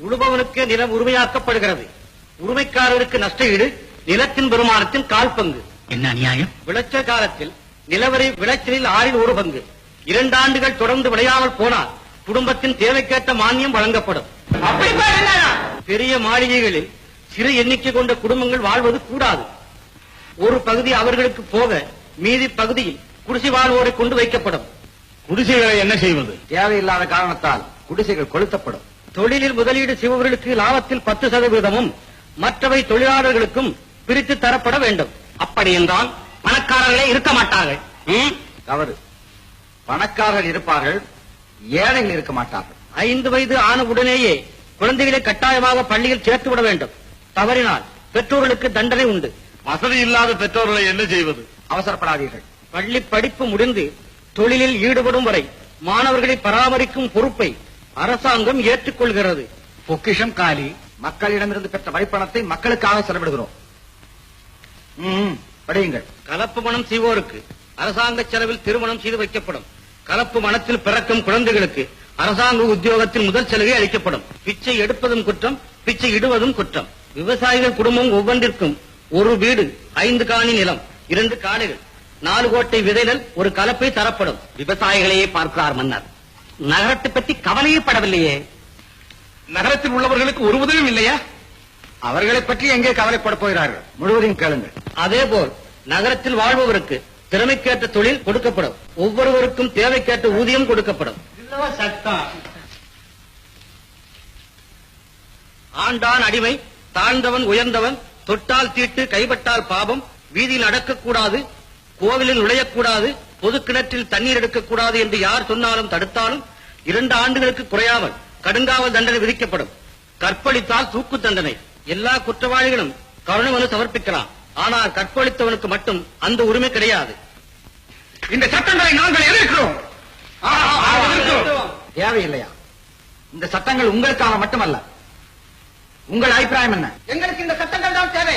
உழுபவனுக்கு நிலம் உரிமையாக்கப்படுகிறது. உரிமைக்காரருக்கு நஷ்ட ஈடு நிலத்தின் பெருமானத்தின் 1/4 பங்கு. என்ன அநியாயம்? விளைச்சல் காலத்தில் நிலவரி விளைச்சலில் 1/6 பங்கு. 2 ஆண்டுகள் தொடர்ந்து விளையாமல் போனால் குடும்பத்தின் தேவைக்கேற்ற மானியம் வழங்கப்படும். பெரிய மாளிகைகளில் சிறு எண்ணிக்கை கொண்ட குடும்பங்கள் வாழ்வது கூடாது. ஒரு பகுதி அவர்களுக்கு போக மீதி பகுதியில் குடிசை வாழ்வோரை கொண்டு வைக்கப்படும். குடிசைகளை என்ன செய்வது? தேவையில்லாத காரணத்தால் குடிசைகள் கொளுத்தப்படும். தொழிலில் முதலீடு செய்பவர்களுக்கு லாபத்தில் 10% மற்றவை தொழிலாளர்களுக்கும் பிரித்து தரப்பட வேண்டும். அப்படி என்றால் பணக்காரர்களே இருக்க மாட்டார்கள். தவறு. பணக்காரர்கள் இருப்பார்கள், ஏழைகள் இருக்க மாட்டார்கள். 5 வயது ஆன உடனேயே குழந்தைகளை கட்டாயமாக பள்ளியில் சேர்த்து விட வேண்டும். தவறினால் பெற்றோர்களுக்கு தண்டனை உண்டு. வசதி இல்லாத பெற்றோர்களை என்ன செய்வது? அவசரப்படாதீர்கள். பள்ளி படிப்பு முடிந்து தொழிலில் ஈடுபடும் வரை மாணவர்களை பராமரிக்கும் பொறுப்பை அரசாங்கம் ஏற்றுக்கொள்கிறது. பொக்கிஷம் காலி. மக்களிடமிருந்து பெற்ற வரிப்பணத்தை மக்களுக்காக செலவிடுகிறோம். படியுங்கள். கலப்பு மனம் செய்வோருக்கு அரசாங்க செலவில் திருமணம் செய்து வைக்கப்படும். கலப்பு மனத்தில் பிறக்கும் குழந்தைகளுக்கு அரசாங்க உத்தியோகத்தில் முதல் சலுகை அளிக்கப்படும். பிச்சை எடுப்பதும் குற்றம், பிச்சை இடுவதும் குற்றம். விவசாயிகள் குடும்பம் ஒவ்வொன்றிற்கும் 1 வீடு, 5 காணி நிலம், 2 காடுகள், 4 கோட்டை விதைகள், 1 கலப்பை தரப்படும். விவசாயிகளையே பார்க்கிறார் மன்னர். நகரத்தை பற்றி கவலையே படவில்லையே. நகரத்தில் உள்ளவர்களுக்கு ஒரு உதவியும் இல்லையா? அவர்களை பற்றி எங்கே கவலைப்பட போகிறார்கள்? முழுவதையும் கேளுங்கள். அதேபோல் நகரத்தில் வாழ்பவருக்கு திறமைக்கேற்ற தொழில் கொடுக்கப்படும். ஒவ்வொருவருக்கும் தேவைக்கேற்ற ஊதியம் கொடுக்கப்படும். சட்டம். ஆண்டான் அடிமை, தாழ்ந்தவன் உயர்ந்தவன், தொட்டால் தீட்டு, கைப்பட்டால் பாபம், வீதியில் நடக்கக்கூடாது, கோவிலில் நுழையக்கூடாது, பொது கிணற்றில் தண்ணீர் எடுக்கக்கூடாது என்று யார் சொன்னாலும் தடுத்தாலும் 2 ஆண்டுகளுக்கு குறையாமல் கடுங்காவல் தண்டனை விதிக்கப்படும். கற்பழித்தால் தூக்கு தண்டனை. எல்லா குற்றவாளிகளும் கருணை மனு சமர்ப்பிக்கலாம். ஆனால் கற்பழித்தவனுக்கு மட்டும் அந்த உரிமை கிடையாது. இந்த சட்டங்களை நாங்கள் எதிர்க்கிறோம். தேவையில்லையா? இந்த சட்டங்கள் உங்களுக்காக மட்டுமல்ல. உங்கள் அபிப்பிராயம் என்ன? எங்களுக்கு இந்த சட்டங்கள் தான் தேவை.